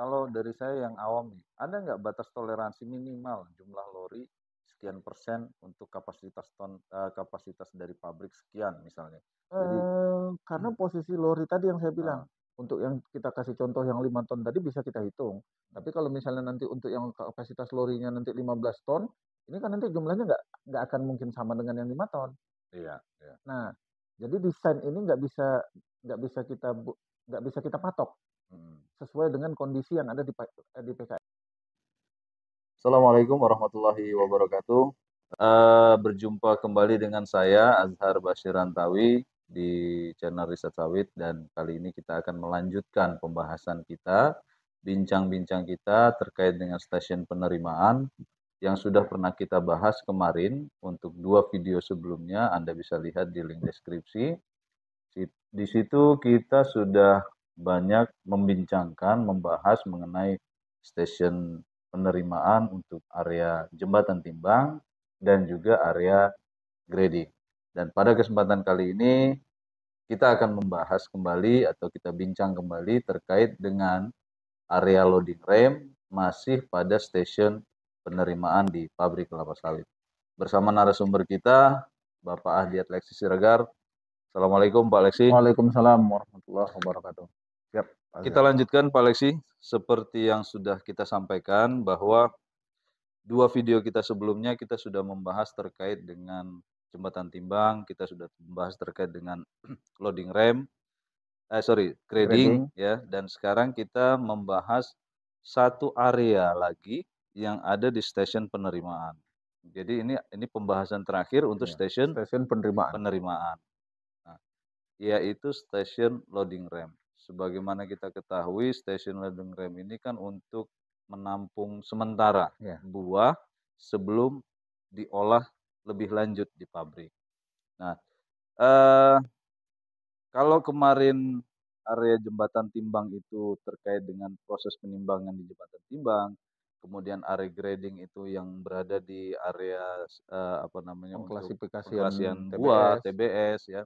Kalau dari saya yang awam nih, ada nggak batas toleransi minimal jumlah lori sekian persen untuk kapasitas dari pabrik sekian misalnya. Jadi Karena posisi lori tadi yang saya bilang, eh, untuk yang kita kasih contoh yang 5 ton tadi bisa kita hitung. Tapi kalau misalnya nanti untuk yang kapasitas lorinya nanti 15 ton, ini kan nanti jumlahnya nggak akan mungkin sama dengan yang 5 ton. iya, iya. Nah, jadi desain ini nggak bisa nggak bisa kita patok Hmm. sesuai dengan kondisi yang ada di PKM. Assalamualaikum warahmatullahi wabarakatuh. Berjumpa kembali dengan saya Azhar Bashir Rantawi di channel Riset Sawit dan kali ini kita akan melanjutkan pembahasan kita, bincang-bincang kita terkait dengan stasiun penerimaan yang sudah pernah kita bahas kemarin untuk 2 video sebelumnya. Anda bisa lihat di link deskripsi. Di situ kita sudah banyak membincangkan, membahas mengenai stasiun penerimaan untuk area jembatan timbang dan juga area grading. Dan pada kesempatan kali ini kita akan membahas kembali atau kita bincang kembali terkait dengan area loading rem masih pada stasiun penerimaan di pabrik kelapa sawit. Bersama narasumber kita, Bapak Ahdiat Leksi Siregar. Assalamualaikum Pak Leksi. Waalaikumsalam warahmatullahi wabarakatuh. Siap, Kita lanjutkan Pak Leksi, seperti yang sudah kita sampaikan bahwa 2 video kita sebelumnya kita sudah membahas terkait dengan jembatan timbang, kita sudah membahas terkait dengan loading rem, grading Grading. ya, dan sekarang kita membahas satu area lagi yang ada di stasiun penerimaan. Jadi ini pembahasan terakhir untuk Ya, stasiun stasiun penerimaan. penerimaan. Nah, yaitu stasiun loading rem. Sebagaimana kita ketahui, stasiun loading rem ini kan untuk menampung sementara Ya. buah sebelum diolah lebih lanjut di pabrik. Nah, eh, kalau kemarin area jembatan timbang itu terkait dengan proses penimbangan di jembatan timbang, kemudian area grading itu yang berada di area apa namanya untuk Pengklasifikasian pengkelasian buah, TBS. TBS ya.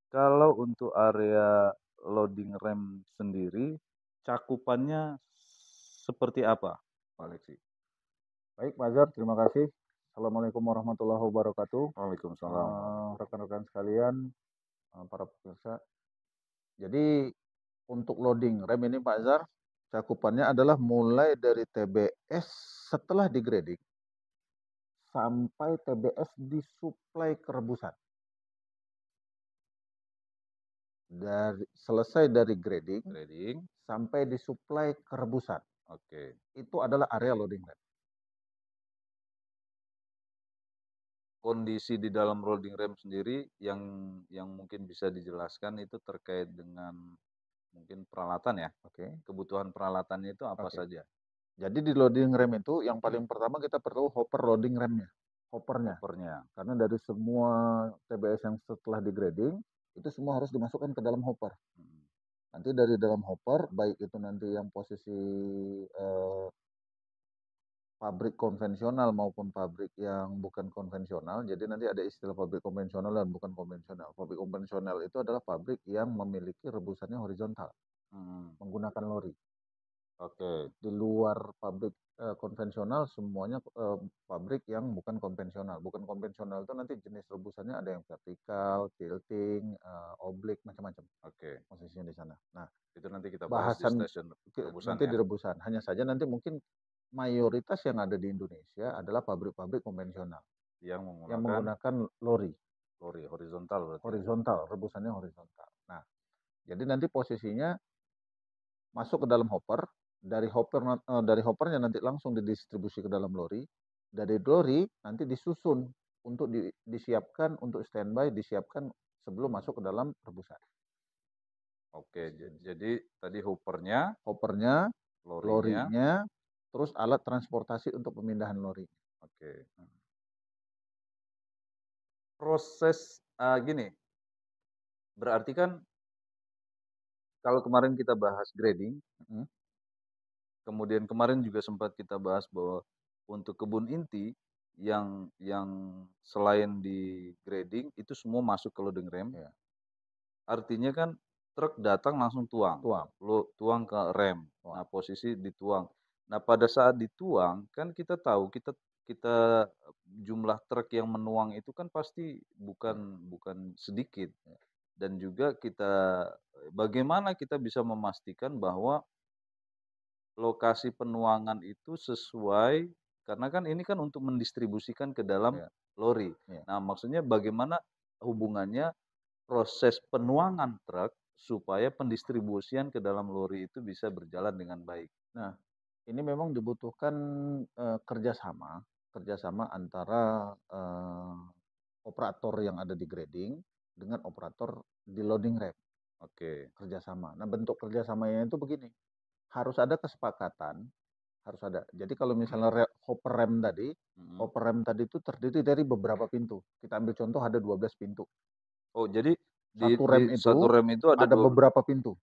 Kalau untuk area loading rem sendiri, cakupannya seperti apa, Pak Lexi? Baik, Pak Azhar, terima kasih. Assalamualaikum warahmatullahi wabarakatuh. Waalaikumsalam. Rekan-rekan sekalian, para pemirsa. Jadi untuk loading rem ini Pak Azhar, cakupannya adalah mulai dari TBS setelah di grading sampai TBS disuplai ke rebusan. Selesai dari grading sampai disuplai ke rebusan. Oke. Itu adalah area loading rem. Kondisi di dalam loading rem sendiri yang mungkin bisa dijelaskan itu terkait dengan mungkin peralatan ya. Oke. Kebutuhan peralatannya itu apa saja? Jadi di loading rem itu yang paling pertama kita perlu hopper loading remnya. Hoppernya. Karena dari semua TBS yang setelah di grading, itu semua harus dimasukkan ke dalam hopper. Nanti dari dalam hopper, baik itu nanti yang posisi pabrik konvensional maupun pabrik yang bukan konvensional. Jadi nanti ada istilah pabrik konvensional dan bukan konvensional. Pabrik konvensional itu adalah pabrik yang memiliki rebusannya horizontal, menggunakan lori. Oke. Di luar pabrik konvensional semuanya pabrik yang bukan konvensional. Bukan konvensional itu nanti jenis rebusannya ada yang vertikal, tilting, oblik, macam-macam. Oke. Posisinya di sana. Nah, itu nanti kita bahas di stasiun rebusan nanti ya. di rebusan. Hanya saja nanti mungkin mayoritas yang ada di Indonesia adalah pabrik-pabrik konvensional yang menggunakan lori horizontal berarti. Horizontal, rebusannya horizontal. Nah, jadi nanti posisinya masuk ke dalam hopper, dari hoppernya nanti langsung didistribusi ke dalam lori, dari lori nanti disusun untuk disiapkan untuk standby, disiapkan sebelum masuk ke dalam rebusan. Oke, jadi tadi hoppernya, lorinya, terus alat transportasi untuk pemindahan lori. Oke. Proses gini, berarti kan kalau kemarin kita bahas grading, kemudian kemarin juga sempat kita bahas bahwa untuk kebun inti yang selain di grading itu semua masuk ke loading rem. Ya. Artinya kan truk datang langsung tuang, tuang. tuang ke rem. Tuang. Nah, posisi dituang. Nah, pada saat dituang kan kita tahu kita kita jumlah truk yang menuang itu kan pasti Ya, bukan sedikit. ya, Dan juga bagaimana kita bisa memastikan bahwa lokasi penuangan itu sesuai, karena kan ini kan untuk mendistribusikan ke dalam ya, lori. ya. Nah, maksudnya bagaimana hubungannya proses penuangan truk supaya pendistribusian ke dalam lori itu bisa berjalan dengan baik. Nah, ini memang dibutuhkan kerjasama, kerjasama antara operator yang ada di grading dengan operator di loading rem, Oke. kerjasama. Nah, bentuk kerjasamanya itu begini, harus ada kesepakatan, harus ada. Jadi kalau misalnya Mhm. hopper rem tadi itu terdiri dari beberapa pintu. Kita ambil contoh ada 12 pintu. Oh, jadi Satu di rem satu itu rem itu ada ada beberapa pintu.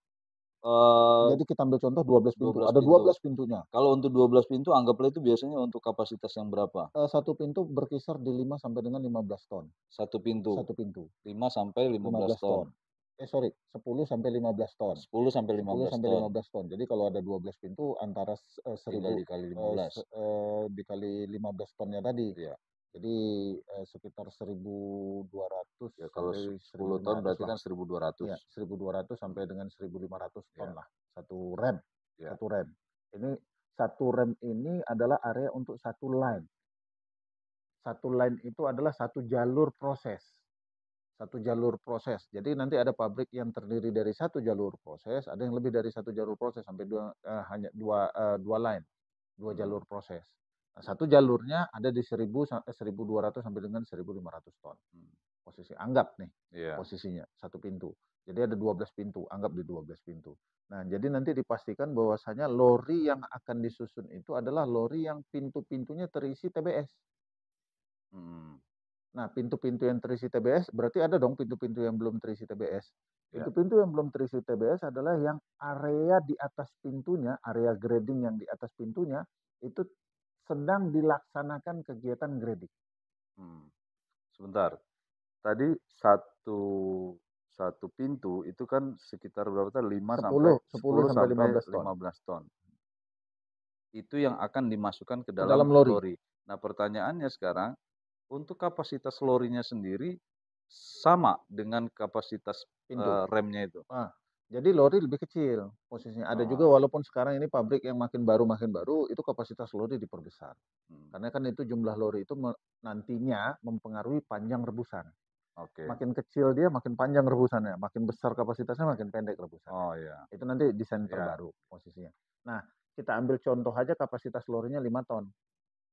eee, Jadi kita ambil contoh 12 pintu, 12 ada pintu. 12 pintunya. Kalau untuk 12 pintu anggaplah itu biasanya untuk kapasitas yang berapa? Satu pintu berkisar di 5 sampai dengan 15 ton. Satu pintu, Satu pintu. 5 sampai 15 15 ton. ton. Sorry, 10 sampai 15 ton. 10 sampai 10 15 sampai ton. 15 ton. Jadi kalau ada 12 pintu antara Tinggal 1000 dikali 15. dikali 15 tonnya tadi. Iya. Jadi sekitar 1.200 Ya kalau sampai 10 ton 1.500 berarti lah. kan 1.200. Ya, 1.200 sampai Hmm. dengan 1.500 ton Ya, lah. Satu rem. ya. Satu rem. Ini satu rem ini adalah area untuk satu line. Satu line itu adalah satu jalur proses. Satu jalur proses. Jadi nanti ada pabrik yang terdiri dari satu jalur proses, ada yang lebih dari satu jalur proses sampai hanya dua line, dua Hmm. jalur proses. Nah, satu jalurnya ada di 1.200 sampai dengan 1.500 ton. Posisi anggap nih Iya. posisinya satu pintu. Jadi ada 12 pintu, anggap di 12 pintu. Nah, jadi nanti dipastikan bahwasanya lori yang akan disusun itu adalah lori yang pintu-pintunya terisi TBS. Hmm. Nah, pintu-pintu yang terisi TBS, berarti ada dong pintu-pintu yang belum terisi TBS. Ya. Pintu-pintu yang belum terisi TBS adalah yang area di atas pintunya, area grading yang di atas pintunya, itu sedang dilaksanakan kegiatan grading. Hmm. Sebentar. Tadi satu satu pintu itu kan sekitar berapa tadi? 5 sampai 10 10 sampai sampai 15 ton 15 ton. Itu yang akan dimasukkan ke ke dalam dalam lori, lori. Nah, pertanyaannya sekarang, untuk kapasitas lorinya sendiri sama dengan kapasitas pintu. remnya itu? Nah, jadi lori lebih kecil posisinya. Ada juga Oh. walaupun sekarang ini pabrik yang makin baru, itu kapasitas lori diperbesar. Hmm. Karena kan itu jumlah lori itu nantinya mempengaruhi panjang rebusan. Oke. Makin kecil dia makin panjang rebusannya, makin besar kapasitasnya makin pendek rebusannya. Oh ya. Itu nanti desain Ya. terbaru posisinya. Nah, kita ambil contoh aja kapasitas lorinya 5 ton.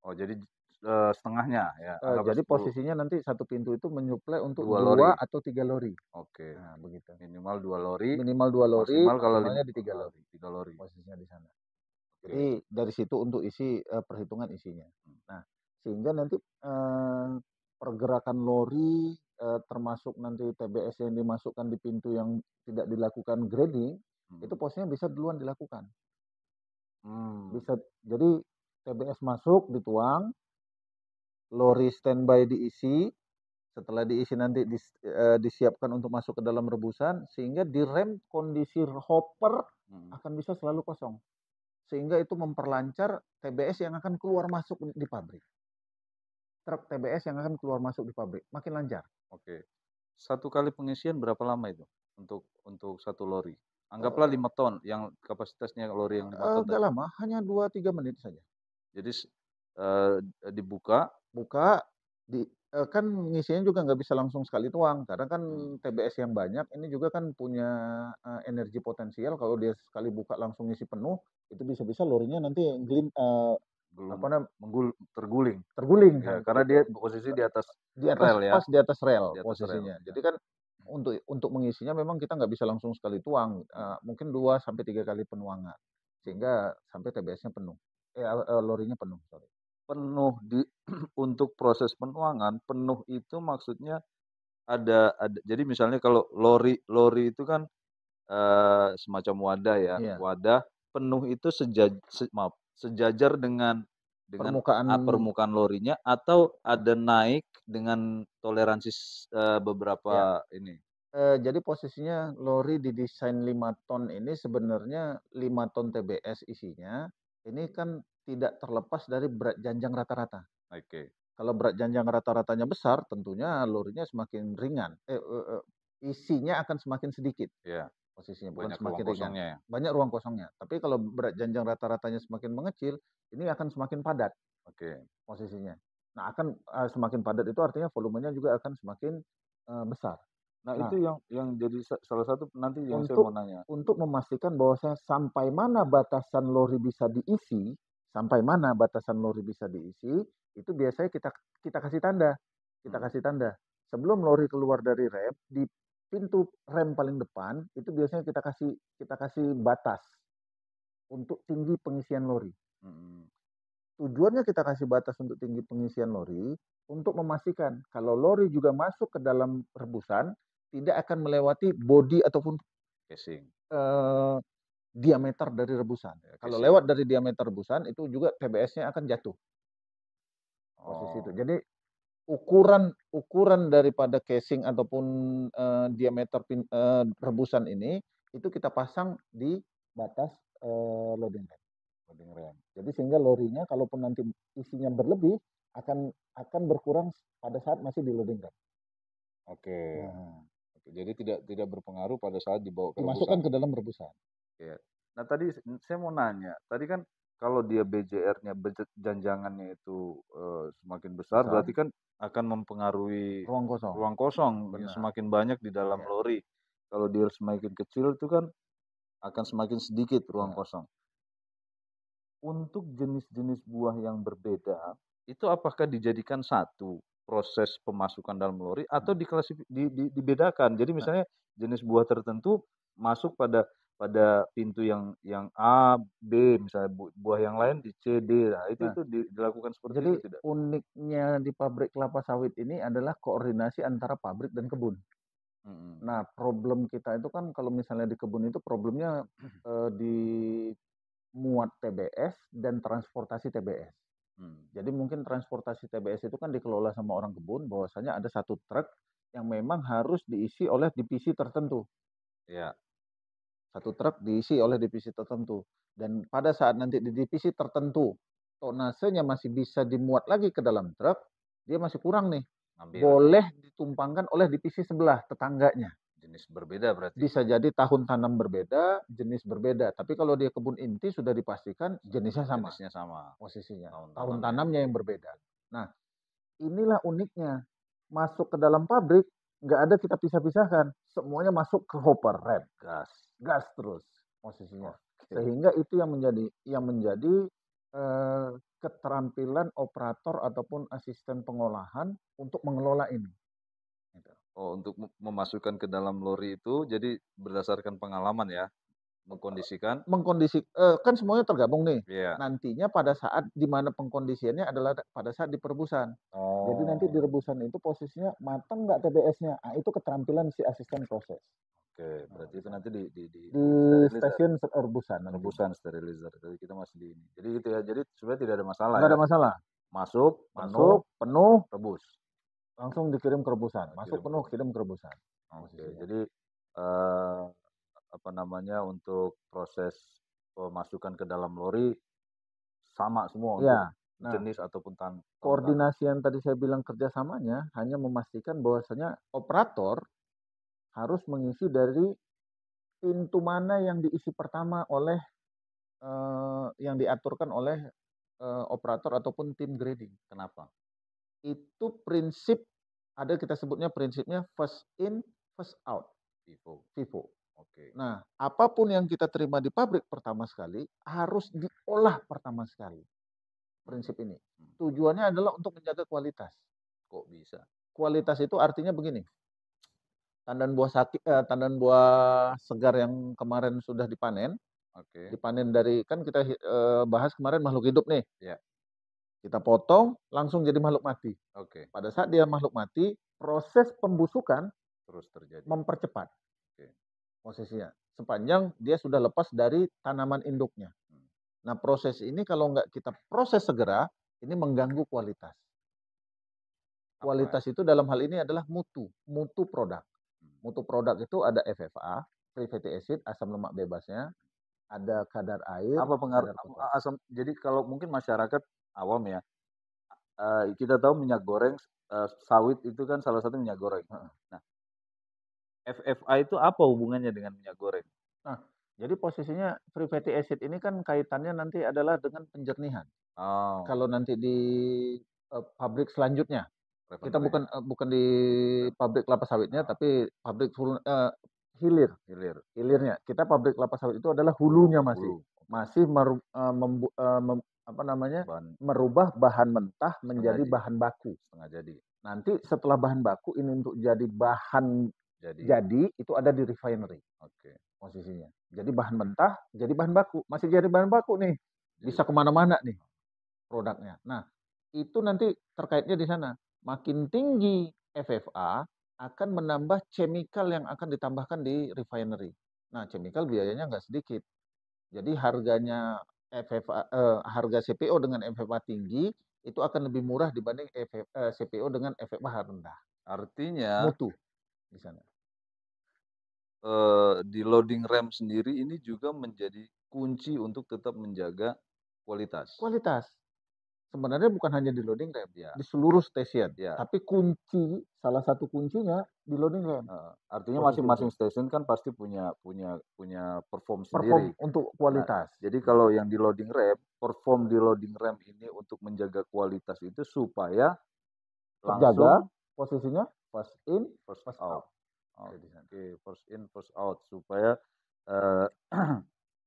Oh, jadi setengahnya ya, anggaplah Jadi 10, posisinya nanti satu pintu itu menyuplai untuk 2 dua lori. atau 3 lori. Oke. Nah, begitu. Minimal 2 lori, Minimal 2 lori, maksimal kalau maksimalnya di 3 lori. 3 lori. Posisinya di sana. Oke. Jadi dari situ untuk isi perhitungan isinya. Hmm. Nah, sehingga nanti pergerakan lori termasuk nanti TBS yang dimasukkan di pintu yang tidak dilakukan grading, itu posisinya bisa duluan dilakukan. Bisa, jadi TBS masuk, dituang, lori standby diisi, setelah diisi nanti disiapkan untuk masuk ke dalam rebusan, sehingga di rem kondisi hopper akan bisa selalu kosong. Sehingga itu memperlancar TBS yang akan keluar masuk di pabrik. Truk TBS yang akan keluar masuk di pabrik, makin lancar. Oke. Satu kali pengisian berapa lama itu untuk satu lori? Anggaplah 5 ton yang kapasitasnya lori yang 5 ton Nggak tadi. lama, hanya 2-3 menit saja. Jadi dibuka, Buka, kan ngisinya juga nggak bisa langsung sekali tuang, karena kan TBS yang banyak, ini juga kan punya energi potensial, kalau dia sekali buka langsung ngisi penuh, itu bisa-bisa lorinya nanti terguling. terguling Ya, kan. karena dia posisi di atas rel ya. Pas di atas rel Di atas rel. posisinya. Jadi kan untuk mengisinya memang kita nggak bisa langsung sekali tuang, mungkin 2 sampai 3 kali penuangan, sehingga sampai TBS-nya penuh, lorinya penuh, sorry. Penuh untuk proses penuangan, penuh itu maksudnya ada jadi misalnya kalau lori itu kan semacam wadah ya, Iya. wadah penuh itu sejajar dengan permukaan lorinya, atau ada naik dengan toleransi beberapa ini? Jadi posisinya lori didesain 5 ton ini sebenarnya 5 ton TBS isinya, ini kan tidak terlepas dari berat janjang rata-rata. Oke. Kalau berat janjang rata-ratanya besar, tentunya lorinya semakin ringan, isinya akan semakin sedikit Ya, posisinya, bukan banyak ruang semakin ringan. kosongnya ya. Banyak ruang kosongnya. Tapi kalau berat janjang rata-ratanya semakin mengecil, ini akan semakin padat Oke. posisinya. Nah, akan semakin padat itu artinya volumenya juga akan semakin besar. Nah, Nah, itu yang jadi salah satu nanti yang saya mau untuk nanya. memastikan bahwasanya sampai mana batasan lori bisa diisi, itu biasanya kita kasih tanda. Kita kasih tanda. Sebelum lori keluar dari rem, di pintu rem paling depan itu biasanya kita kasih batas untuk tinggi pengisian lori. Mhm. Tujuannya kita kasih batas untuk tinggi pengisian lori untuk memastikan kalau lori juga masuk ke dalam rebusan tidak akan melewati bodi ataupun Casing. eh, diameter dari rebusan. Ya, Kalau casing. lewat dari diameter rebusan itu juga TBS-nya akan jatuh posisi itu. Oh. Jadi ukuran daripada casing ataupun diameter rebusan ini itu kita pasang di batas loading rem. Jadi sehingga lorinya kalaupun nanti isinya berlebih akan berkurang pada saat masih di loading rem. Oke. Nah, Oke, jadi tidak berpengaruh pada saat dibawa ke dimasukkan rebusan. ke dalam rebusan. Oke. Nah, tadi saya mau nanya, tadi kan kalau dia BJR-nya janjangannya itu semakin besar, Besar, berarti kan akan mempengaruhi ruang kosong. ruang kosong yang Benar. semakin banyak di dalam Ya. lori. Kalau dia semakin kecil itu kan akan semakin sedikit ruang Ya. kosong. Untuk jenis-jenis buah yang berbeda, itu apakah dijadikan satu proses pemasukan dalam lori atau dibedakan? Jadi Nah, misalnya jenis buah tertentu masuk pada pintu yang A, B, misalnya buah yang lain di C, D. Nah, itu nah, itu dilakukan seperti jadi itu tidak? uniknya di pabrik kelapa sawit ini adalah koordinasi antara pabrik dan kebun. Mhm. Nah, problem kita itu kan kalau misalnya di kebun itu problemnya di muat TBS dan transportasi TBS. Jadi mungkin transportasi TBS itu kan dikelola sama orang kebun, bahwasanya ada satu truk yang memang harus diisi oleh divisi tertentu. Ya. Satu truk diisi oleh divisi tertentu. Dan pada saat nanti di divisi tertentu, tonasenya masih bisa dimuat lagi ke dalam truk, dia masih kurang nih. Ambil Boleh ditumpangkan oleh divisi sebelah, tetangganya. jenis berbeda berarti. Bisa jadi tahun tanam berbeda, jenis berbeda. Tapi kalau dia kebun inti sudah dipastikan jenisnya sama Jenisnya sama. posisinya. Tahun Tahun tanamnya. tanamnya yang berbeda. Nah, inilah uniknya. Masuk ke dalam pabrik, nggak ada kita pisah-pisahkan. Semuanya masuk ke hopper rem. Gas. Gas terus posisinya. Oke. Sehingga itu yang menjadi keterampilan operator ataupun asisten pengolahan untuk mengelola ini. Gitu. Oh, untuk memasukkan ke dalam lori itu jadi berdasarkan pengalaman ya, mengkondisikan. Kan semuanya tergabung nih. Iya. Nantinya pada saat di mana pengkondisiannya adalah pada saat di perebusan. Jadi nanti di Oh, rebusan itu posisinya matang nggak TBS-nya. Nah, itu keterampilan si asisten proses. oke. Nah, Berarti di itu sana. nanti Di sterilizer, stasiun rebusan nanti. rebusan sterilizer. Jadi kita masih di ini. Jadi gitu ya. Jadi sebenarnya tidak ada masalah Nggak ya. ada masalah. Masuk, penuh, Masuk, penuh, rebus. langsung dikirim ke rebusan. Masuk Kirim ke penuh, rebus. kirim ke rebusan. Oke. Posisinya. Jadi eh, apa namanya untuk proses pemasukan ke dalam lori sama semua untuk Iya. Nah, jenis ataupun tahun tanam. koordinasi yang tadi saya bilang kerjasamanya hanya memastikan bahwasanya operator harus mengisi dari pintu mana yang diisi pertama oleh yang diaturkan oleh operator ataupun tim grading. Kenapa? Itu prinsip ada kita sebutnya prinsipnya first in, first out, Vivo. FIFO. Oke. Nah, apapun yang kita terima di pabrik pertama sekali harus diolah pertama sekali. Prinsip ini. Tujuannya adalah untuk menjaga kualitas. Kok bisa? Kualitas itu artinya begini. Tandan buah segar yang kemarin sudah dipanen, Oke. dipanen dari kan kita bahas kemarin makhluk hidup nih. Ya. Kita potong langsung jadi makhluk mati. Oke. Pada saat dia makhluk mati, proses pembusukan Terus terjadi. mempercepat Oke. posisinya. Sepanjang dia sudah lepas dari tanaman induknya. Nah, proses ini kalau nggak kita proses segera, ini mengganggu kualitas. Kualitas itu dalam hal ini adalah mutu produk. Mutu produk itu ada FFA, free fatty acid, asam lemak bebasnya, ada kadar air, Apa pengaruh kadar kotoran. asam? Jadi kalau mungkin masyarakat awam ya, kita tahu minyak goreng sawit itu kan salah satu minyak goreng. Nah, FFA itu apa hubungannya dengan minyak goreng? Nah, jadi posisinya free fatty acid ini kan kaitannya nanti adalah dengan penjernihan. Oh, Kalau nanti di pabrik selanjutnya, kita refinery ya, bukan di pabrik kelapa sawitnya, tapi pabrik hilir, hilir, hilirnya. Kita pabrik kelapa sawit itu adalah hulunya masih, hulu, masih apa namanya, bahan merubah bahan mentah setengah menjadi bahan baku. setengah jadi. Nanti setelah bahan baku ini untuk jadi bahan Jadi, jadi itu ada di refinery oke. posisinya. Jadi bahan mentah jadi bahan baku, masih jadi bahan baku nih, Jadi, bisa kemana-mana nih produknya. Nah, itu nanti terkaitnya di sana. Makin tinggi FFA akan menambah chemical yang akan ditambahkan di refinery. Nah, chemical biayanya nggak sedikit. Jadi harganya harga CPO dengan FFA tinggi itu akan lebih murah dibanding CPO dengan FFA rendah. artinya Mutu di sana. di loading rem sendiri ini juga menjadi kunci untuk tetap menjaga kualitas. Kualitas. Sebenarnya bukan hanya di loading rem, Ya, di seluruh stasiun. ya. Tapi salah satu kuncinya di loading rem. Artinya Posisi masing-masing itu. stasiun kan pasti punya perform Perform sendiri. untuk Nah, kualitas. jadi kalau yang di loading rem, perform di loading rem ini untuk menjaga kualitas itu supaya Terjaga langsung posisinya first in, first first out. out. Oke, first in, first out supaya eh,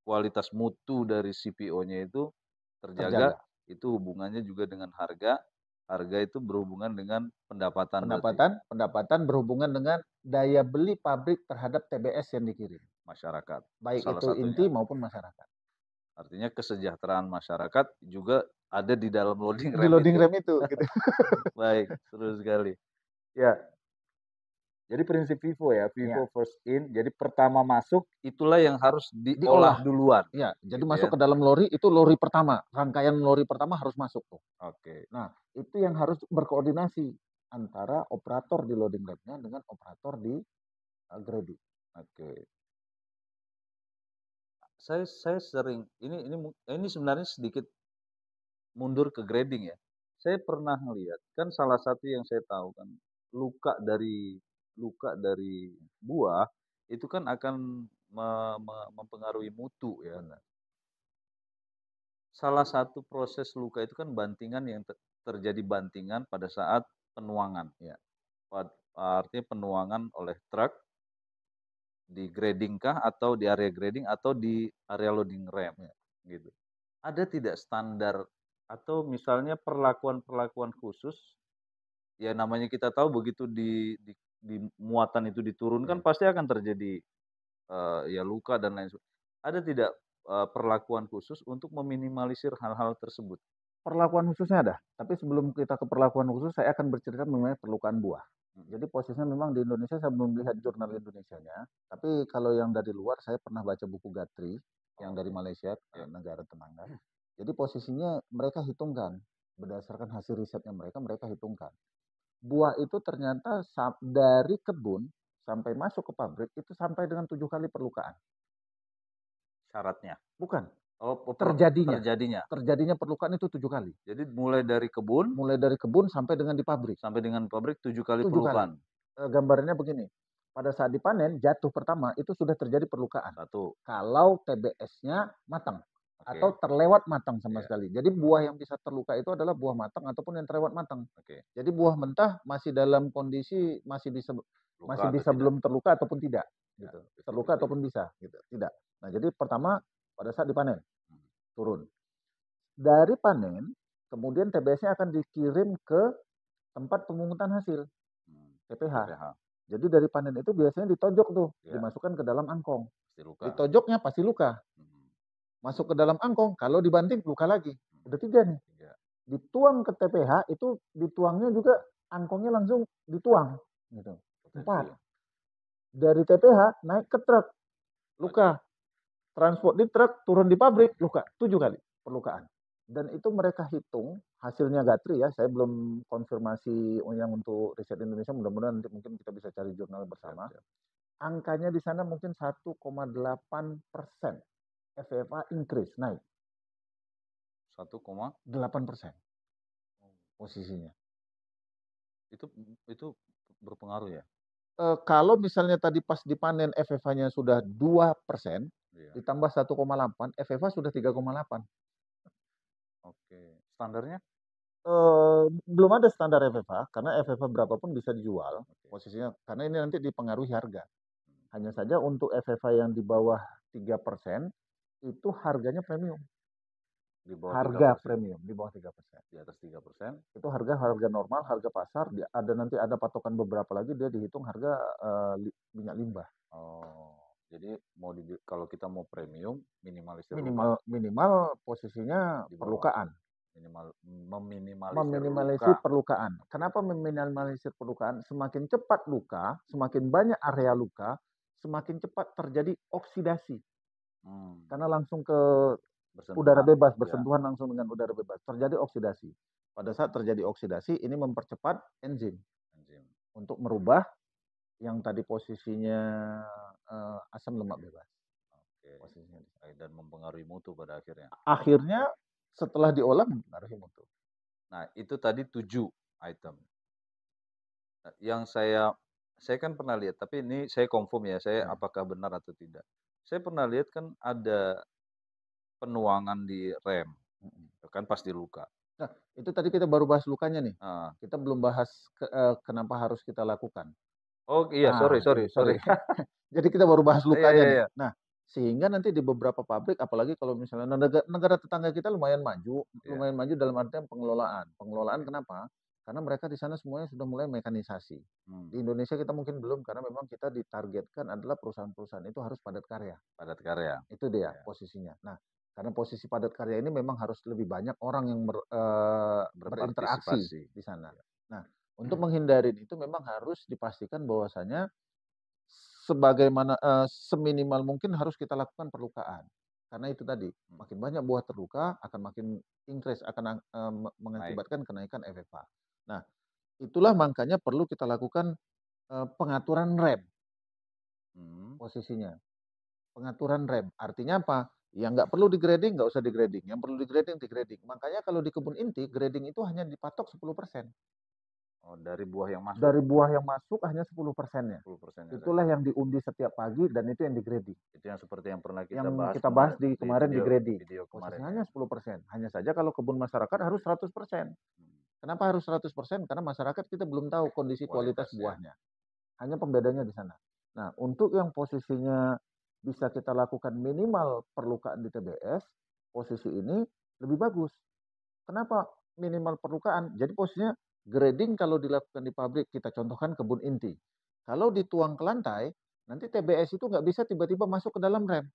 kualitas mutu dari CPO-nya itu terjaga. Terjaga. Itu hubungannya juga dengan harga. Harga itu berhubungan dengan pendapatan berarti Pendapatan berhubungan dengan daya beli pabrik terhadap TBS yang dikirim. masyarakat. Baik Salah itu inti satunya. maupun masyarakat. Artinya kesejahteraan masyarakat juga ada di dalam loading Di rem loading itu. rem itu. Gitu. Baik, seru sekali. Ya, jadi prinsip FIFO ya, FIFO Ya. first in. Jadi pertama masuk itulah yang harus diolah duluan. Ya, jadi Gitu masuk ya. ke dalam lori itu lori pertama, rangkaian lori pertama harus masuk tuh. Oke. Nah, itu yang harus berkoordinasi antara operator di loading remnya dengan operator di grading. Oke. Saya sering ini sebenarnya sedikit mundur ke grading ya. Saya pernah melihat kan salah satu yang saya tahu kan luka dari buah itu kan akan mempengaruhi mutu ya. Benar. Salah satu proses luka itu kan bantingan yang terjadi bantingan pada saat penuangan. Ya. Artinya penuangan oleh truk di grading kah atau di area grading atau di area loading rem Ya. gitu. Ada tidak standar atau misalnya perlakuan-perlakuan khusus ya namanya kita tahu begitu di muatan itu diturunkan Ya. pasti akan terjadi ya luka dan lain sebagainya. Ada tidak perlakuan khusus untuk meminimalisir hal-hal tersebut? Perlakuan khususnya ada, tapi sebelum kita ke perlakuan khusus, saya akan bercerita mengenai perlukaan buah. Jadi posisinya memang di Indonesia saya belum lihat jurnal Indonesianya, tapi kalau yang dari luar saya pernah baca buku Gatri yang dari Malaysia, negara tetangga. Jadi posisinya mereka hitungkan berdasarkan hasil risetnya mereka hitungkan. Buah itu ternyata dari kebun sampai masuk ke pabrik itu sampai dengan 7 kali perlukaan. Syaratnya? Bukan. Oh, Terjadinya. terjadinya. Terjadinya perlukaan itu 7 kali. Jadi mulai dari kebun sampai dengan di pabrik. Sampai dengan pabrik 7 kali 7 perlukaan. kali. Gambarnya begini. Pada saat dipanen jatuh pertama itu sudah terjadi perlukaan. Satu. Kalau TBS-nya matang atau terlewat matang sama sekali. Jadi buah yang bisa terluka itu adalah buah matang ataupun yang terlewat matang. Jadi buah mentah masih dalam kondisi masih bisa belum terluka ataupun tidak gitu. Terluka ataupun bisa gitu. Tidak. Nah, jadi pertama pada saat dipanen turun. Dari panen kemudian TBS-nya akan dikirim ke tempat pemungutan hasil TPH. Jadi dari panen itu biasanya ditojok tuh, dimasukkan ke dalam angkong. Ditojoknya pasti luka. Masuk ke dalam angkong, kalau dibanting luka lagi. Udah 3 nih. Dituang ke TPH itu dituangnya juga angkongnya langsung dituang gitu. 4. Dari TPH naik ke truk. Luka. Transport di truk, turun di pabrik, luka. 7 kali perlukaan. Dan itu mereka hitung hasilnya Gatri ya, saya belum konfirmasi yang untuk riset Indonesia, mudah-mudahan nanti mungkin kita bisa cari jurnal Siap, bersama. siap. Angkanya di sana mungkin 1,8% FFA increase, naik 1, 8% posisinya. itu berpengaruh ya? Kalau misalnya tadi pas dipanen FFA-nya sudah 2%, Iya. ditambah 1,8, FFA sudah 3,8. Oke. Standarnya? Belum ada standar FFA, karena FFA berapapun bisa dijual Oke. posisinya, karena ini nanti dipengaruhi harga. Hmm. Hanya saja untuk FFA yang di bawah 3%, itu harganya premium. Di bawah Harga 3%. premium, di bawah 3%. Di atas 3%. Itu harga normal, harga pasar, nanti ada patokan beberapa lagi, dia dihitung harga minyak limbah. Oh, jadi kalau kita mau premium, minimalisir luka. Minimal posisinya Di bawah. perlukaan. Meminimalisir Meminimalisir luka. perlukaan. Kenapa meminimalisir perlukaan? Semakin cepat luka, semakin banyak area luka, semakin cepat terjadi oksidasi. Karena langsung ke udara Bersentuhan. bebas, Ya. bersentuhan langsung dengan udara bebas. Terjadi oksidasi. Pada saat terjadi oksidasi, ini mempercepat enzim untuk merubah yang tadi posisinya asam lemak bebas. Oke. Posisinya. Dan mempengaruhi mutu pada akhirnya. Akhirnya setelah diolah mempengaruhi mutu. Nah, itu tadi 7 item. Nah, yang saya kan pernah lihat, tapi ini saya confirm ya, saya apakah benar atau tidak. Saya pernah lihat kan ada penuangan di rem, kan pas di luka. Nah, itu tadi kita baru bahas lukanya nih. Ah. Kita belum bahas kenapa harus kita lakukan. Oh iya, sorry. Jadi kita baru bahas lukanya nih. Iya. Nah, sehingga nanti di beberapa pabrik, apalagi kalau misalnya negara tetangga kita lumayan maju dalam artian pengelolaan. Pengelolaan kenapa? Karena mereka di sana semuanya sudah mulai mekanisasi. Di Indonesia kita mungkin belum, karena memang kita ditargetkan adalah perusahaan-perusahaan itu harus padat karya. Padat karya. Itu dia posisinya. Nah, karena posisi padat karya ini memang harus lebih banyak orang yang berinteraksi di sana. Nah, untuk menghindari itu memang harus dipastikan bahwasanya sebagaimana seminimal mungkin harus kita lakukan perlukaan. Karena itu tadi, makin banyak buah terluka akan makin increase, akan mengakibatkan kenaikan FFA. Nah, itulah makanya perlu kita lakukan pengaturan rem posisinya. Pengaturan rem. Artinya apa? Yang nggak perlu di-grading, nggak usah di-grading. Yang perlu di-grading, di-grading. Makanya kalau di kebun inti, grading itu hanya dipatok 10%. Oh, dari buah yang masuk? Dari buah yang masuk hanya 10%-nya. 10%-nya Itulah yang diundi setiap pagi dan itu yang di-grading. Itu yang seperti yang pernah kita Yang bahas kita bahas kemarin, kemarin di grading. video kemarin. Posisinya hanya 10%. Hanya saja kalau kebun masyarakat harus 100%. Kenapa harus 100%? Karena masyarakat kita belum tahu kondisi kualitas buahnya. Hanya pembedanya di sana. Nah, untuk yang posisinya bisa kita lakukan minimal perlukaan di TBS, posisi ini lebih bagus. Kenapa minimal perlukaan? Jadi posisinya grading kalau dilakukan di pabrik, kita contohkan kebun inti. Kalau dituang ke lantai, nanti TBS itu nggak bisa tiba-tiba masuk ke dalam rem.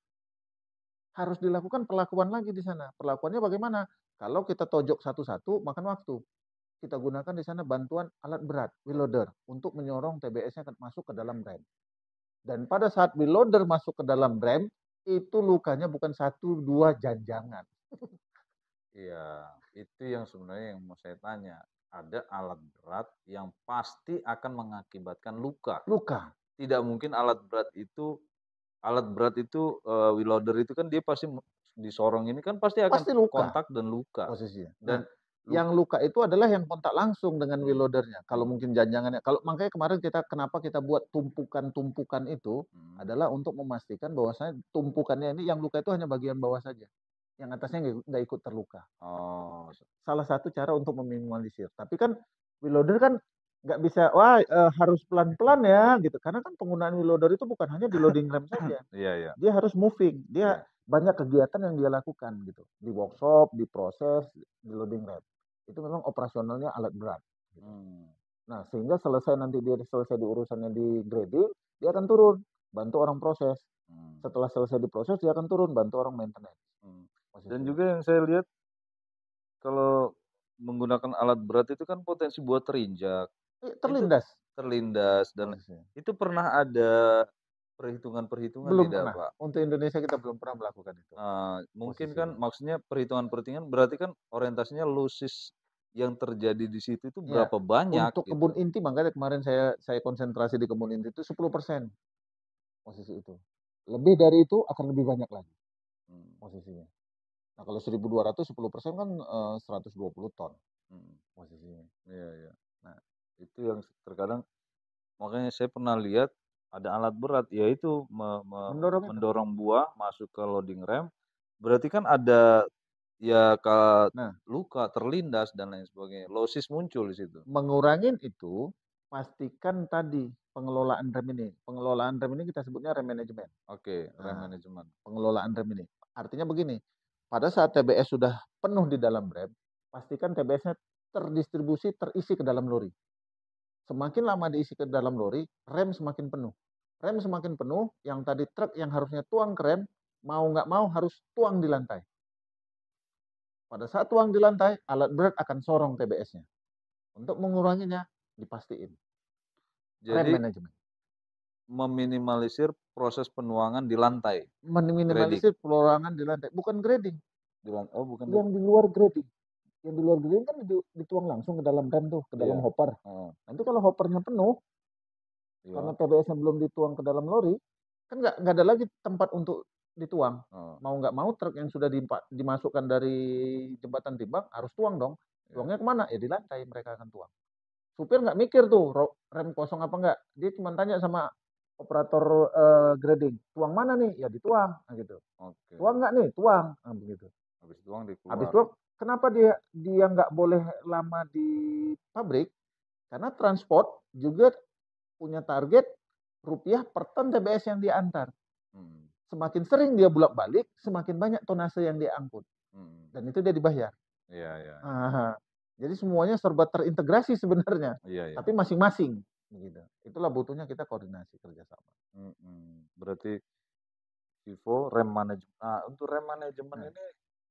Harus dilakukan perlakuan lagi di sana. Perlakuannya bagaimana? Kalau kita tojok satu-satu, makan waktu. Kita gunakan di sana bantuan alat berat, wheel loader, untuk menyorong TBS-nya masuk ke dalam rem. Dan pada saat wheel loader masuk ke dalam rem, itu lukanya bukan 1, 2 janjangan. Iya, itu yang sebenarnya yang mau saya tanya. Ada alat berat yang pasti akan mengakibatkan luka. Tidak mungkin alat berat itu wheel loader itu kan dia pasti disorong ini kan pasti akan kontak dan luka. Posisinya. Dan yang luka itu adalah yang kontak langsung dengan wheel loadernya. Kalau mungkin janjangannya, makanya kemarin kenapa kita buat tumpukan-tumpukan itu adalah untuk memastikan bahwasanya tumpukannya ini yang luka itu hanya bagian bawah saja. Yang atasnya nggak ikut terluka. Oh. Salah satu cara untuk meminimalisir. Tapi kan wheel loader kan nggak bisa, harus pelan-pelan ya gitu. Karena kan penggunaan wheel loader itu bukan hanya di loading rem saja. Iya. Dia harus moving. Dia banyak kegiatan yang dia lakukan gitu. Di workshop, di proses, di loading rem. Itu memang operasionalnya alat berat. Gitu. Nah, sehingga nanti dia selesai di urusannya di grading, dia akan turun, bantu orang proses. Setelah selesai diproses, dia akan turun, bantu orang maintenance. Dan juga yang saya lihat, kalau menggunakan alat berat itu kan potensi buat terinjak. Terlindas. Dan itu pernah ada perhitungan-perhitungan Belum tidak, pernah. Pak? Untuk Indonesia kita belum pernah melakukan itu Mungkin kan posisinya. maksudnya perhitungan-perhitungan berarti kan orientasinya losis yang terjadi di situ itu Ya, berapa banyak untuk kebun gitu? inti makanya kemarin saya konsentrasi di kebun inti itu 10% posisi itu. Lebih dari itu akan lebih banyak lagi Hmm, posisinya. Nah, kalau 1.200 10% kan 120 ton hmm. posisinya. Iya, iya. Nah, itu yang terkadang makanya saya pernah lihat ada alat berat yaitu Mendorong itu. mendorong buah masuk ke loading rem. Berarti kan ada ya Nah, luka, terlindas dan lain sebagainya. Losis muncul di situ. mengurangin itu pastikan tadi pengelolaan rem ini. Pengelolaan rem ini kita sebutnya rem manajemen. Oke, rem Nah, manajemen. pengelolaan rem ini. Artinya begini, pada saat TBS sudah penuh di dalam rem, pastikan TBS-nya terdistribusi, terisi ke dalam lori. Semakin lama diisi ke dalam lori, rem semakin penuh. Rem semakin penuh, yang tadi truk yang harusnya tuang ke rem, mau nggak mau harus tuang di lantai. Pada saat tuang di lantai, alat berat akan sorong TBS-nya. Untuk menguranginya, dipastiin. Rem Jadi manajemen. meminimalisir proses penuangan di lantai, grading. Meminimalisir peluangan di lantai. Bukan grading. Oh, bukan Yang di luar grading. Yang di luar grading kan dituang langsung ke dalam rem tuh, ke dalam iya. hopper. Nanti kalau hoppernya penuh, karena Iya. TBS-nya belum dituang ke dalam lori, kan nggak ada lagi tempat untuk dituang. Mau nggak mau truk yang sudah dimasukkan dari jembatan timbang harus tuang dong. Tuangnya kemana? Ya di lantai mereka akan tuang. Supir nggak mikir tuh rem kosong apa enggak. Dia cuma tanya sama operator grading, tuang mana nih? Ya dituang, nah, gitu. Oke. Tuang nggak nih? Tuang, nah, begitu. Habis tuang Habis dikeluar. itu kenapa dia nggak boleh lama di pabrik? Karena transport juga punya target rupiah per ton TBS yang diantar. Semakin sering dia bolak-balik, semakin banyak tonase yang dia angkut. Dan itu dia dibayar. Iya, iya. Jadi semuanya serba terintegrasi sebenarnya. Iya, iya. Tapi masing-masing. Gitu. Itulah butuhnya kita koordinasi kerjasama. Berarti Vivo rem manajemen. Nah, untuk rem manajemen ini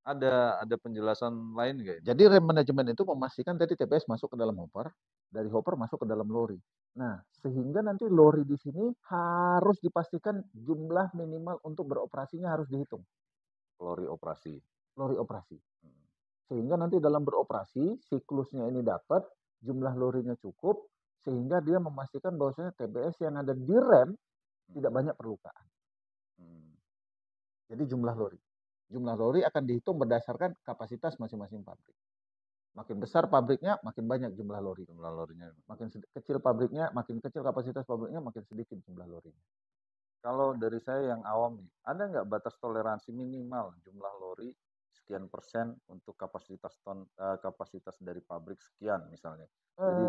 ada penjelasan lain nggak ini? Jadi rem manajemen itu memastikan tadi TPS masuk ke dalam hopper, dari hopper masuk ke dalam lori. Nah, sehingga nanti lori di sini harus dipastikan jumlah minimal untuk beroperasinya harus dihitung. Lori operasi. Lori operasi. Sehingga nanti dalam beroperasi, siklusnya ini dapat, jumlah lorinya cukup, sehingga dia memastikan bahwasanya TBS yang ada di rem tidak banyak perlukaan. Jadi jumlah lori. Jumlah lori akan dihitung berdasarkan kapasitas masing-masing pabrik. Makin besar pabriknya, makin banyak jumlah lori. Jumlah lorinya. Makin kecil pabriknya, makin kecil kapasitas pabriknya, makin sedikit jumlah lorinya. Kalau dari saya yang awam nih, ada nggak batas toleransi minimal jumlah lori sekian persen untuk kapasitas dari pabrik sekian misalnya? Jadi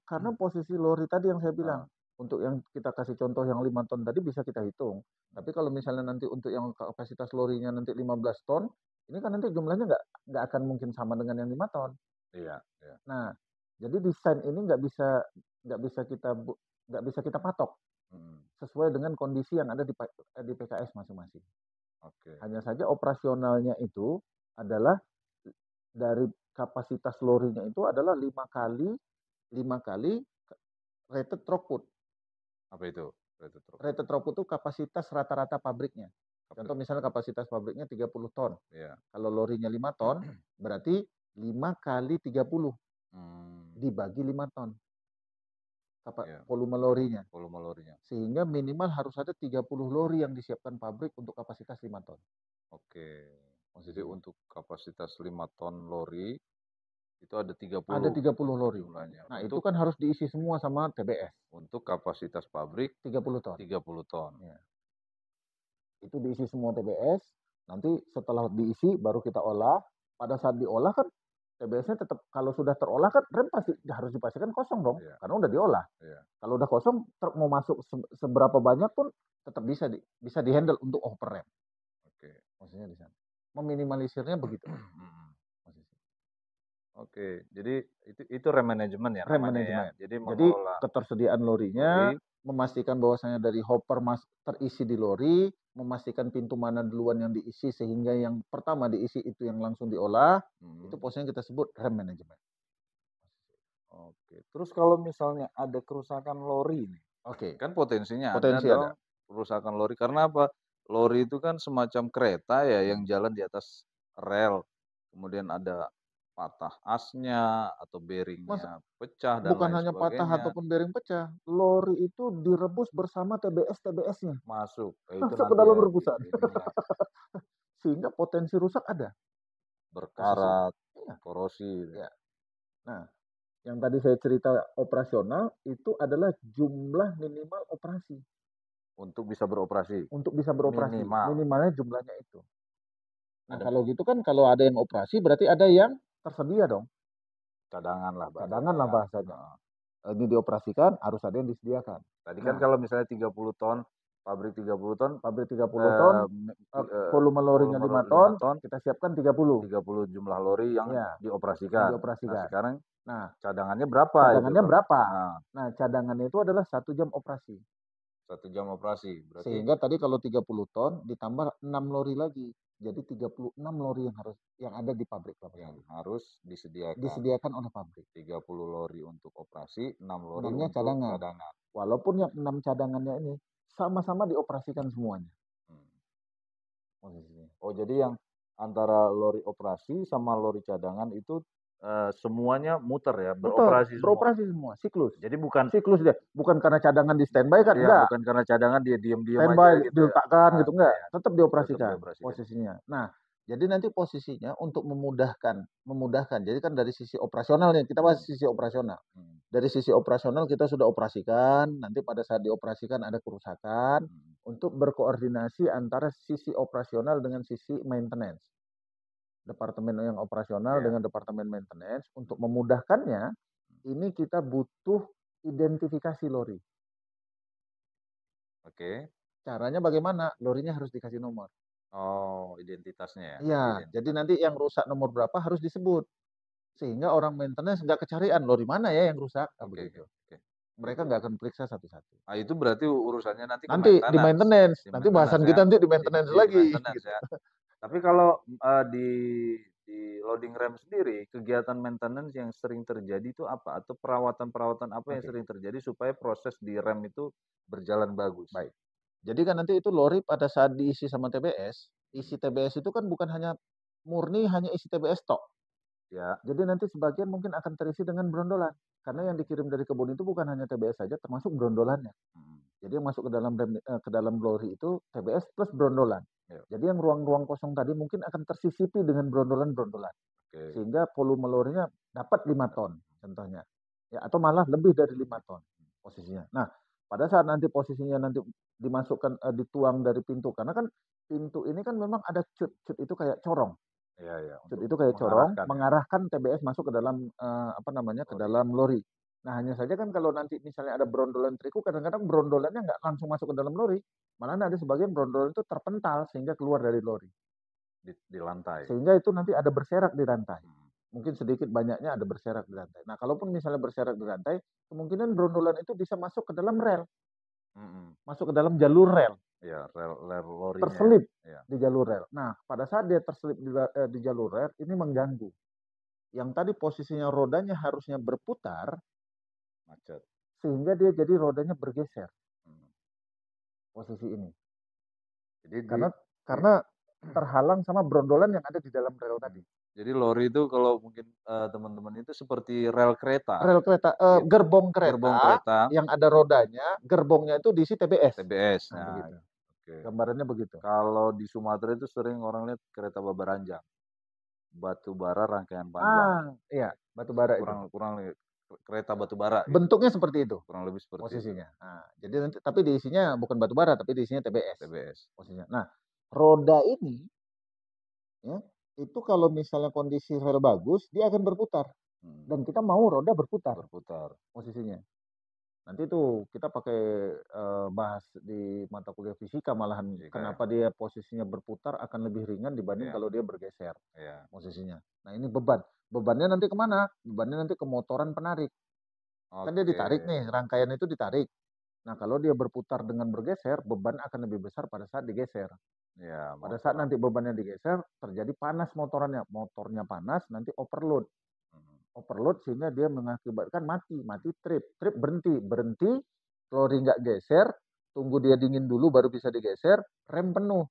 Karena posisi lori tadi yang saya bilang, untuk yang kita kasih contoh yang 5 ton tadi bisa kita hitung. Tapi kalau misalnya nanti untuk yang kapasitas lorinya nanti 15 ton, ini kan nanti jumlahnya nggak akan mungkin sama dengan yang 5 ton. Iya, iya. Nah, jadi desain ini nggak bisa kita patok sesuai dengan kondisi yang ada di PKS masing-masing. Hanya saja operasionalnya itu adalah dari kapasitas lorinya itu adalah 5 kali rated throughput. Apa itu? Rated throughput itu kapasitas rata-rata pabriknya. Contoh misalnya kapasitas pabriknya 30 ton. Kalau lorinya 5 ton, berarti 5 kali 30 dibagi 5 ton. Volume lorinya. Sehingga minimal harus ada 30 lori yang disiapkan pabrik untuk kapasitas 5 ton. Oke. Jadi untuk kapasitas 5 ton lori itu ada 30. Ada 30 lori. Jumlahnya. Nah, itu kan harus diisi semua sama TBS. Untuk kapasitas pabrik 30 ton. 30 ton. Ya. Itu diisi semua TBS. Nanti setelah diisi baru kita olah. Pada saat diolah kan TBS-nya tetap kalau sudah terolah kan rem pasti harus dipastikan kosong dong. Karena udah diolah. Kalau udah kosong truk mau masuk seberapa banyak pun tetap bisa dihandle untuk over rem. Maksudnya di sana. Meminimalisirnya begitu. Oke, jadi itu rem manajemen ya rem namanya manajemen. ya. Jadi ketersediaan lorinya, memastikan bahwasanya dari hopper terisi di lori, memastikan pintu mana duluan yang diisi sehingga yang pertama diisi itu yang langsung diolah, itu posisinya kita sebut rem manajemen. Oke. Terus kalau misalnya ada kerusakan lori nih, kan potensinya Potensi ada dong kerusakan lori karena apa? Lori itu kan semacam kereta ya yang jalan di atas rel, kemudian ada patah asnya atau Mas, bearingnya pecah dan bukan lain hanya patah sebagainya, ataupun bearing pecah, lori itu direbus bersama TBS-TBS-nya, masuk. Itu masuk ke nanti dalam ya di rebusan. ininya Sehingga potensi rusak ada posisinya. berkarat, Iya, korosi, iya. Nah, yang tadi saya cerita operasional itu adalah jumlah minimal operasi. untuk bisa beroperasi Untuk bisa beroperasi, minimal. minimalnya jumlahnya itu. Nah, Ada kalau gitu kan kalau ada yang operasi berarti ada yang tersedia dong. cadangan lah Cadangan bahasanya lah ya. bahasanya. Ini dioperasikan harus ada yang disediakan. Tadi kan Nah, kalau misalnya 30 ton, pabrik 30 ton, pabrik 30 ton, volume lorinya volume 5 5 ton, ton, kita siapkan 30. 30 jumlah lori yang Ya, yang dioperasikan. Nah, dioperasikan. sekarang Nah, cadangannya berapa itu cadangannya kalau? berapa? Nah, Nah, cadangannya itu adalah 1 jam operasi. 1 jam operasi. Berarti Sehingga tadi kalau 30 ton ditambah 6 lori lagi. Jadi 36 lori yang ada di pabrik kelapa yang sawit. harus disediakan Disediakan oleh pabrik. 30 lori untuk operasi, 6 lori 6-nya untuk cadangan. cadangan. Walaupun yang 6 cadangannya ini sama-sama dioperasikan semuanya. Hmm. Oh, jadi yang antara lori operasi sama lori cadangan itu semuanya muter ya, Muter, beroperasi semua. beroperasi semua, siklus. Jadi bukan Siklus dia, bukan karena cadangan di standby kan, ya enggak. bukan karena cadangan dia diem-diem aja Standby gitu ya. diletakkan gitu, Enggak enggak. ya. Tetap Tetap dioperasikan dioperasikan. posisinya. Nah, jadi nanti posisinya untuk memudahkan. Jadi kan dari sisi operasional nih, kita bahas sisi operasional. Dari sisi operasional kita sudah operasikan, nanti pada saat dioperasikan ada kerusakan, untuk berkoordinasi antara sisi operasional dengan sisi maintenance. Departemen yang operasional dengan departemen maintenance, untuk memudahkannya, ini kita butuh identifikasi lori. Oke. Caranya bagaimana? Lorinya harus dikasih nomor. Oh, identitasnya ya. Iya, jadi nanti yang rusak nomor berapa harus disebut. Sehingga orang maintenance nggak kecarian, lori mana ya yang rusak, Oke, begitu. oke. Mereka nggak akan periksa satu-satu. Nah, itu berarti urusannya nanti ke Nanti di maintenance. maintenance, Di nanti maintenance bahasan ya. kita nanti di maintenance Di lagi. maintenance ya. Tapi kalau di loading rem sendiri, kegiatan maintenance yang sering terjadi itu apa? Atau perawatan-perawatan apa yang Oke, sering terjadi supaya proses di rem itu berjalan bagus? baik. Jadi kan nanti itu lori pada saat diisi sama TBS, isi TBS itu kan bukan hanya murni hanya isi TBS tok. Ya. Jadi nanti sebagian mungkin akan terisi dengan brondolan. Karena yang dikirim dari kebun itu bukan hanya TBS saja, termasuk brondolannya. Jadi yang masuk ke dalam lori itu TBS plus brondolan. Ya. Jadi yang ruang-ruang kosong tadi mungkin akan tersisipi dengan brondolan-brondolan. Oke. Sehingga volume lorinya dapat 5 ton contohnya. Ya, atau malah lebih dari 5 ton posisinya. Nah, pada saat nanti posisinya nanti dimasukkan dituang dari pintu, karena kan pintu ini kan memang ada cut itu kayak corong. Iya, iya. Cut Untuk itu kayak corong mengarahkan ya. mengarahkan TBS masuk ke dalam ke Lori. dalam lori. Nah, hanya saja kan kalau nanti misalnya ada brondolan triko, kadang-kadang brondolannya nggak langsung masuk ke dalam lori. Malah ada sebagian brondolan itu terpental sehingga keluar dari lori. Di lantai. Sehingga itu nanti ada berserak di rantai. Mungkin sedikit banyaknya ada berserak di rantai. Nah, kalaupun misalnya berserak di rantai, kemungkinan brondolan itu bisa masuk ke dalam rel. Masuk ke dalam jalur rel. Ya, rel lorinya. Terselip ya. di jalur rel. Nah, pada saat dia terselip di jalur rel, ini mengganggu. Yang tadi posisinya rodanya harusnya berputar, Macet. Sehingga dia jadi rodanya bergeser. Posisi ini. Jadi karena terhalang sama brondolan yang ada di dalam rel tadi. Jadi lori itu kalau mungkin teman-teman itu seperti rel kereta. Rel kereta, gitu. gerbong Gerbong kereta yang ada rodanya, gerbongnya itu diisi TBS. TBS. Nah, begitu. Oke. Gambarannya begitu. Kalau di Sumatera itu sering orang lihat kereta babaranjang. Batu bara rangkaian panjang. Iya, batu bara itu. Kurang kereta batu bara. Bentuknya seperti itu. Kurang lebih seperti posisinya. Itu. Nah, jadi nanti tapi diisinya bukan batu bara, tapi diisinya TBS. TBS. Posisinya. Nah, roda ini ya, itu kalau misalnya kondisi rel bagus, dia akan berputar. Dan kita mau roda berputar. Posisinya. Nanti itu kita pakai bahas di mata kuliah fisika malahan kenapa dia posisinya berputar akan lebih ringan dibanding kalau dia bergeser posisinya. Nah, ini beban. Bebannya nanti kemana? Bebannya nanti ke motoran penarik. Kan dia ditarik nih, rangkaian itu ditarik. Nah, kalau dia berputar dengan bergeser, beban akan lebih besar pada saat digeser. Ya, pada saat nanti bebannya digeser, terjadi panas motorannya. Motornya panas, nanti overload. Overload sehingga dia mengakibatkan mati trip berhenti, lori nggak geser, tunggu dia dingin dulu baru bisa digeser, rem penuh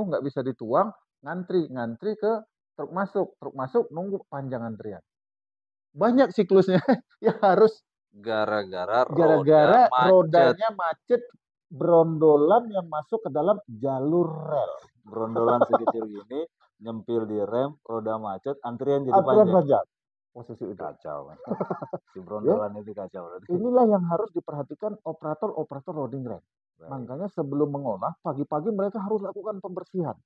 nggak bisa dituang, ngantri ke truk masuk nunggu panjang antrian. Banyak siklusnya yang harus Gara-gara roda gara-gara macet. rodanya macet, brondolan yang masuk ke dalam jalur rel. Brondolan sekecil gini, nyempil di rem, roda macet, antrian jadi Antrian panjang. panjang. Posisi itu. Kacau. Si brondolan itu kacau. Inilah yang harus diperhatikan operator loading rem. Baik. Makanya sebelum mengolah, pagi-pagi mereka harus lakukan pembersihan.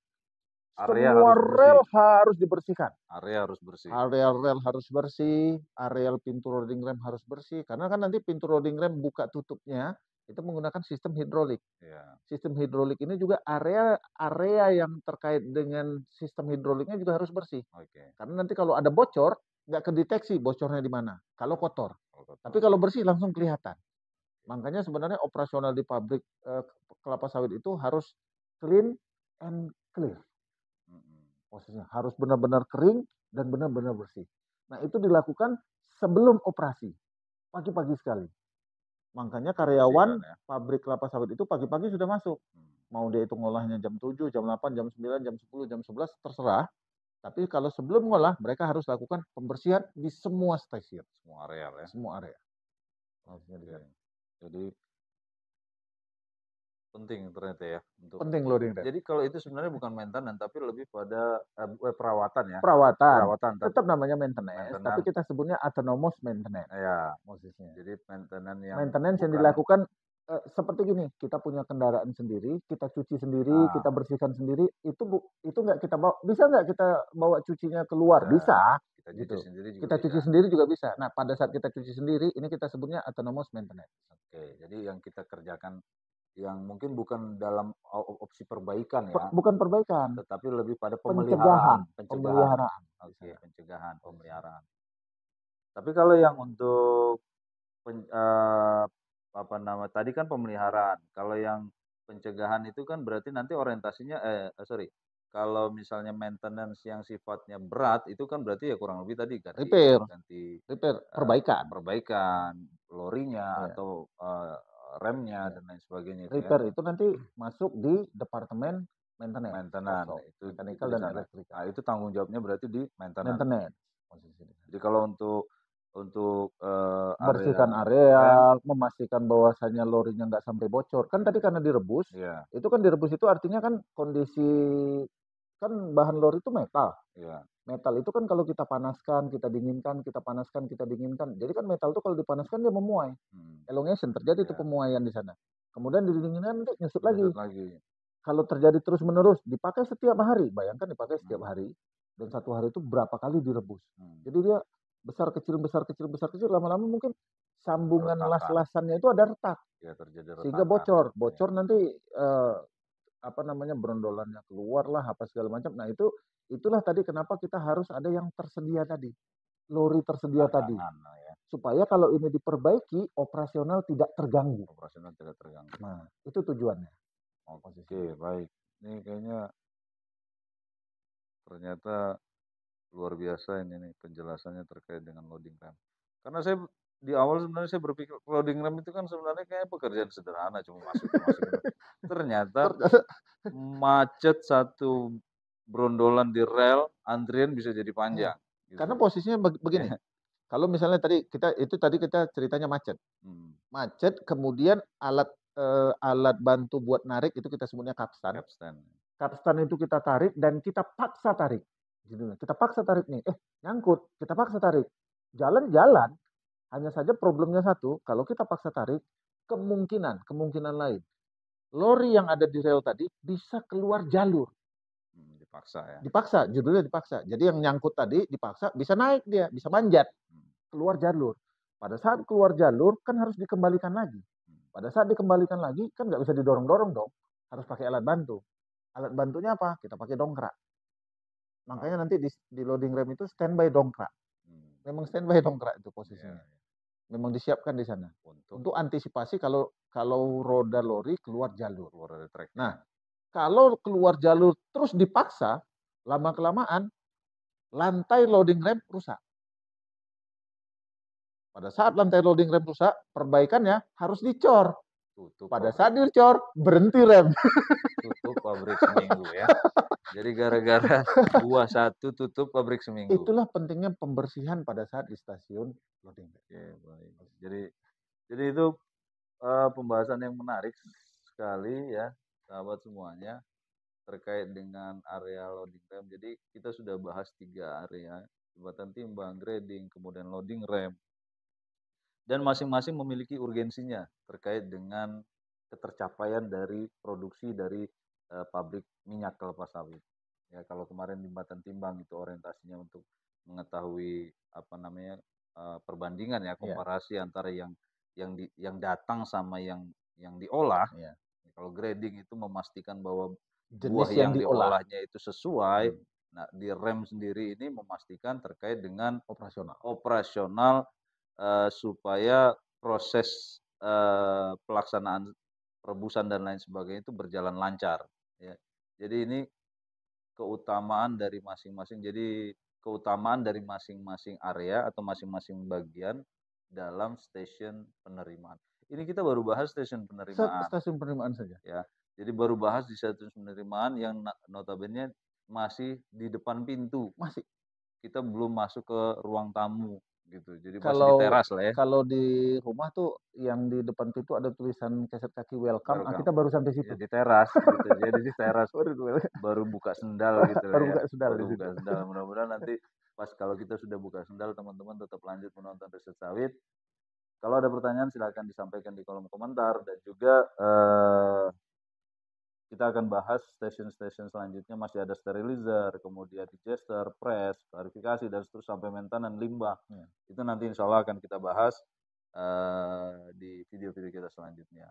Area Semua harus rel harus dibersihkan. Area harus bersih. Area rel harus bersih, area pintu loading rem harus bersih. Karena kan nanti pintu loading rem buka tutupnya itu menggunakan sistem hidrolik. Ya. Sistem hidrolik ini juga area yang terkait dengan sistem hidroliknya juga harus bersih. Oke. Karena nanti kalau ada bocor, nggak kedeteksi bocornya di mana. Kalau kotor. Tapi kalau bersih langsung kelihatan. Makanya sebenarnya operasional di pabrik kelapa sawit itu harus clean and clear. Posisinya harus benar-benar kering dan benar-benar bersih. Nah, itu dilakukan sebelum operasi. Pagi-pagi sekali. Makanya karyawan pabrik kelapa sawit itu pagi-pagi sudah masuk. Mau dia itu ngolahnya jam 7, jam 8, jam 9, jam 10, jam 11, terserah. Tapi kalau sebelum ngolah, mereka harus lakukan pembersihan di semua stasiun. Semua area ya. Semua area. Jadi penting ternyata ya. Penting loading rem. Jadi kalau itu sebenarnya bukan maintenance, tapi lebih pada perawatan ya. Perawatan. Tetap namanya maintenance, tapi kita sebutnya autonomous maintenance. Ya. Posisinya. Jadi maintenance yang dilakukan seperti gini, kita punya kendaraan sendiri, kita cuci sendiri, kita bersihkan sendiri, itu nggak kita bawa, bisa nggak kita bawa cucinya keluar? Bisa. Kita cuci sendiri juga bisa. Nah, pada saat kita cuci sendiri, ini kita sebutnya autonomous maintenance. Oke, jadi yang kita kerjakan yang mungkin bukan dalam opsi perbaikan ya. Bukan perbaikan. Tetapi lebih pada pemeliharaan. Oke, pencegahan, pemeliharaan. Tapi kalau yang untuk tadi kan pemeliharaan. Kalau yang pencegahan itu kan berarti nanti orientasinya kalau misalnya maintenance yang sifatnya berat itu kan berarti ya kurang lebih tadi kan repair, perbaikan lorinya atau remnya dan lain sebagainya. Repair itu nanti masuk di departemen maintenance itu mechanical dan elektrikal. Nah, itu tanggung jawabnya berarti di maintenance. Jadi kalau untuk membersihkan area, memastikan bahwasannya lorinya nggak sampai bocor. Kan tadi karena direbus, itu kan direbus itu artinya kan kondisi kan bahan lori itu metal. Metal itu kan kalau kita panaskan, kita dinginkan, kita panaskan, kita dinginkan. Jadi kan metal itu kalau dipanaskan dia memuai. Elongation, terjadi itu pemuaian di sana. Kemudian didinginkan nanti nyusut lagi. Kalau terjadi terus-menerus, dipakai setiap hari. Bayangkan dipakai setiap hari. Dan satu hari itu berapa kali direbus. Jadi dia besar kecil, lama-lama mungkin sambungan las-lasannya itu ada retak. Sehingga bocor. Bocor nanti brondolannya keluar lah, apa segala macam. Nah, itulah tadi kenapa kita harus ada yang tersedia tadi. Lori tersedia tadi. Supaya kalau ini diperbaiki, operasional tidak terganggu. Nah, itu tujuannya. Oke, baik. Ini kayaknya ternyata luar biasa ini nih penjelasannya terkait dengan loading rem. Karena saya di awal sebenarnya saya berpikir loading rem itu kan sebenarnya kayak pekerjaan sederhana, cuma masuk. Ternyata macet satu brondolan di rel, antrian bisa jadi panjang. Karena posisinya begini. Kalau misalnya tadi kita ceritanya macet. Macet, kemudian alat bantu buat narik itu kita sebutnya kapstan. Kapstan itu kita tarik dan kita paksa tarik. Kita paksa tarik nih, nyangkut, kita paksa tarik. Jalan-jalan, hanya saja problemnya satu, kalau kita paksa tarik, kemungkinan lain. Lori yang ada di rel tadi bisa keluar jalur. Dipaksa ya. Dipaksa, judulnya dipaksa. Jadi yang nyangkut tadi dipaksa, bisa naik dia, bisa manjat. Keluar jalur. Pada saat keluar jalur, kan harus dikembalikan lagi. Pada saat dikembalikan lagi, kan nggak bisa didorong-dorong dong. Harus pakai alat bantu. Alat bantunya apa? Kita pakai dongkrak. Makanya nanti di loading rem itu standby dongkrak. Memang standby dongkrak itu posisinya. Memang disiapkan di sana. Untuk antisipasi kalau roda lori keluar jalur. Nah, kalau keluar jalur terus dipaksa, lama-kelamaan lantai loading rem rusak. Pada saat lantai loading rem rusak, perbaikannya harus dicor. tutup Pada pabrik. saat dicor, berhenti rem. Tutup pabrik seminggu ya. Jadi gara-gara buah satu tutup pabrik seminggu. Itulah pentingnya pembersihan pada saat di stasiun loading bay. Oke, baik. Jadi itu pembahasan yang menarik sekali ya, sahabat semuanya, terkait dengan area loading rem. Jadi kita sudah bahas 3 area, jembatan timbang, grading, kemudian loading rem. Dan masing-masing memiliki urgensinya terkait dengan ketercapaian dari produksi dari pabrik minyak kelapa sawit. Ya, kalau kemarin jembatan timbang itu orientasinya untuk mengetahui apa namanya perbandingan ya, komparasi antara yang datang sama yang diolah. Iya. Kalau grading itu memastikan bahwa buah Jenis yang yang diolah. diolahnya itu sesuai. Nah, di rem sendiri ini memastikan terkait dengan operasional supaya proses pelaksanaan perebusan dan lain sebagainya itu berjalan lancar. Ya. Jadi ini keutamaan dari masing-masing. Jadi keutamaan dari masing-masing area atau masing-masing bagian dalam stasiun penerimaan. Ini kita baru bahas stasiun penerimaan. Stasiun penerimaan saja. Ya, jadi baru bahas di stasiun penerimaan yang notabene masih di depan pintu. Masih. Kita belum masuk ke ruang tamu gitu. Jadi masih di teras lah ya. Kalau di rumah tuh yang di depan pintu ada tulisan keset kaki welcome. Kita baru sampai situ. Ya, di teras gitu. Jadi di teras baru buka sendal gitu baru ya. Buka sendal baru buka sendal. Mudah-mudahan nanti pas kalau kita sudah buka sendal, teman-teman tetap lanjut menonton Riset Sawit. Kalau ada pertanyaan silakan disampaikan di kolom komentar, dan juga kita akan bahas stasiun-stasiun selanjutnya, masih ada sterilizer, kemudian digester, press, klarifikasi, dan seterusnya sampai maintenance limbah. Itu nanti insya Allah akan kita bahas di video-video kita selanjutnya.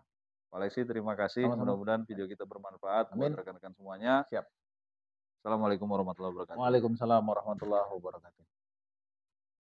Pak Alexi, terima kasih. Mudah-mudahan video kita bermanfaat buat rekan-rekan semuanya. Siap. Assalamualaikum warahmatullahi wabarakatuh. Waalaikumsalam warahmatullahi wabarakatuh.